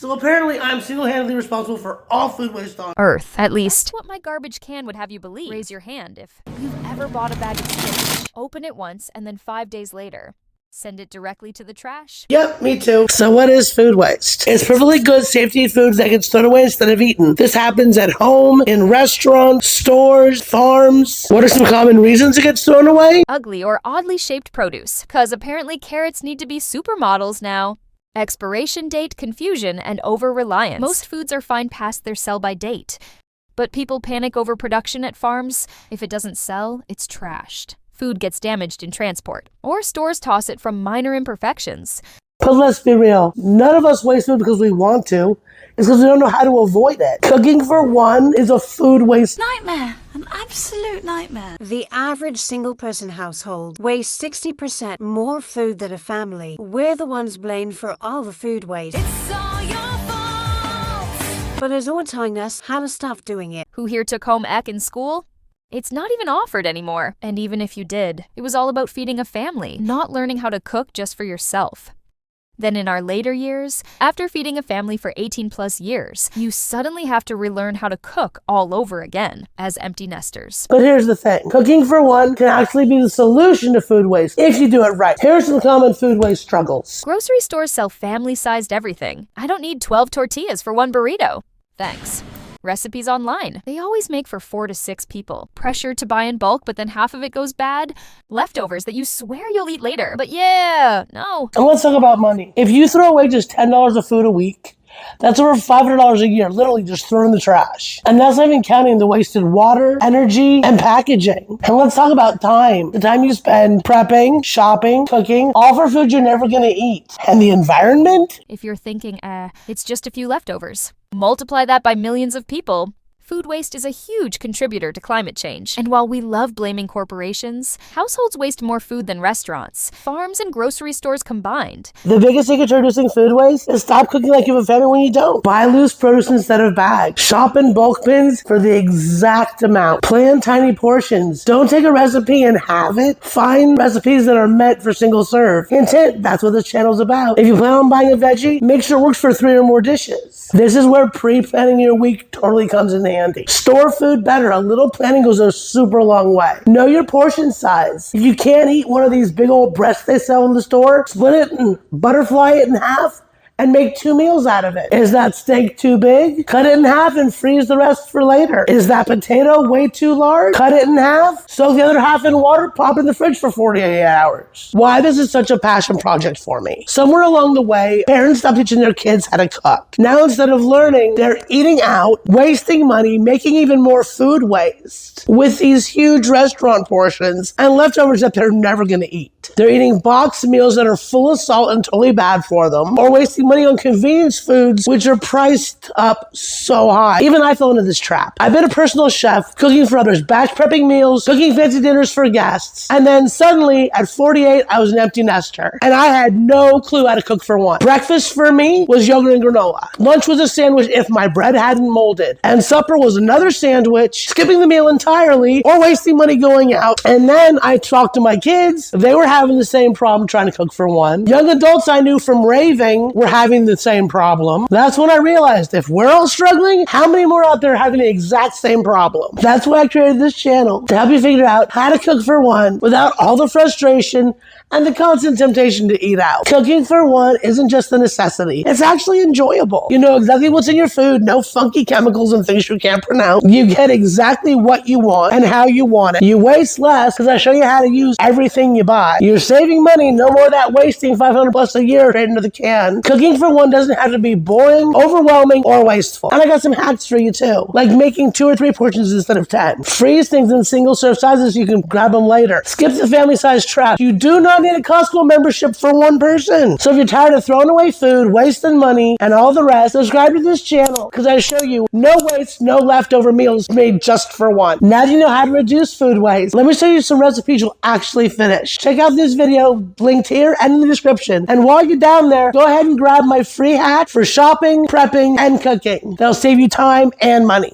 So apparently I'm single-handedly responsible for all food waste on Earth, at least. That's what my garbage can would have you believe. Raise your hand if you've ever bought a bag of spinach, open it once, and then 5 days later, send it directly to the trash. Yep, me too. So what is food waste? It's perfectly good, safe-to-eat foods that gets thrown away instead of eaten. This happens at home, in restaurants, stores, farms. What are some common reasons it gets thrown away? Ugly or oddly shaped produce, cause apparently carrots need to be supermodels now. Expiration date confusion and over-reliance. Most foods are fine past their sell-by date. But people panic over production at farms. If it doesn't sell, it's trashed. Food gets damaged in transport, or stores toss it from minor imperfections. But let's be real, none of us waste food because we want to. It's because we don't know how to avoid it. Cooking for one is a food waste nightmare. An absolute nightmare. The average single-person household wastes 60% more food than a family. We're the ones blamed for all the food waste. It's all your fault. But it's all telling us how to stop doing it. Who here took home ec in school? It's not even offered anymore. And even if you did, it was all about feeding a family, not learning how to cook just for yourself. Then in our later years, after feeding a family for 18 plus years, you suddenly have to relearn how to cook all over again as empty nesters. But here's the thing. Cooking for one can actually be the solution to food waste if you do it right. Here are some common food waste struggles. Grocery stores sell family-sized everything. I don't need 12 tortillas for one burrito. Thanks. Recipes online. They always make for 4 to 6 people. Pressure to buy in bulk, but then half of it goes bad. Leftovers that you swear you'll eat later. But yeah, no. And let's talk about money. If you throw away just $10 of food a week, that's over $500 a year, literally just thrown in the trash. And that's not even counting the wasted water, energy, and packaging. And let's talk about time. The time you spend prepping, shopping, cooking, all for food you're never gonna eat. And the environment? If you're thinking, it's just a few leftovers. Multiply that by millions of people. Food waste is a huge contributor to climate change. And while we love blaming corporations, households waste more food than restaurants, farms and grocery stores combined. The biggest secret to reducing food waste is stop cooking like you have a family when you don't. Buy loose produce instead of bags. Shop in bulk bins for the exact amount. Plan tiny portions. Don't take a recipe and have it. Find recipes that are meant for single serve. Intent, that's what this channel's about. If you plan on buying a veggie, make sure it works for 3 or more dishes. This is where pre-planning your week totally comes in handy. Store food better. A little planning goes a super long way. Know your portion size. If you can't eat one of these big old breasts they sell in the store, split it and butterfly it in half and make 2 meals out of it. Is that steak too big? Cut it in half and freeze the rest for later. Is that potato way too large? Cut it in half, soak the other half in water, pop it in the fridge for 48 hours. Why this is such a passion project for me. Somewhere along the way, parents stopped teaching their kids how to cook. Now instead of learning, they're eating out, wasting money, making even more food waste with these huge restaurant portions and leftovers that they're never gonna eat. They're eating boxed meals that are full of salt and totally bad for them, or wasting money on convenience foods which are priced up so high. Even I fell into this trap. I've been a personal chef, cooking for others, batch prepping meals, cooking fancy dinners for guests, and then suddenly at 48 I was an empty nester and I had no clue how to cook for one. Breakfast for me was yogurt and granola. Lunch was a sandwich if my bread hadn't molded, and supper was another sandwich, skipping the meal entirely or wasting money going out. And then I talked to my kids. They were having the same problem trying to cook for one. Young adults I knew from raving were having the same problem. That's when I realized if we're all struggling, how many more out there are having the exact same problem? That's why I created this channel, to help you figure out how to cook for one without all the frustration and the constant temptation to eat out. Cooking for one isn't just a necessity. It's actually enjoyable. You know exactly what's in your food, no funky chemicals and things you can't pronounce. You get exactly what you want and how you want it. You waste less because I show you how to use everything you buy. You're saving money, no more of that wasting $500 plus a year straight into the can. Cooking for one doesn't have to be boring, overwhelming, or wasteful. And I got some hacks for you too, like making 2 or 3 portions instead of 10. Freeze things in single serve sizes so you can grab them later. Skip the family size trap. You do not need a Costco membership for one person. So if you're tired of throwing away food, wasting money, and all the rest, subscribe to this channel because I show you no waste, no leftover meals made just for one. Now that you know how to reduce food waste, let me show you some recipes you'll actually finish. Check out this video linked here and in the description. And while you're down there, go ahead and grab my free hack for shopping, prepping, and cooking. That'll save you time and money.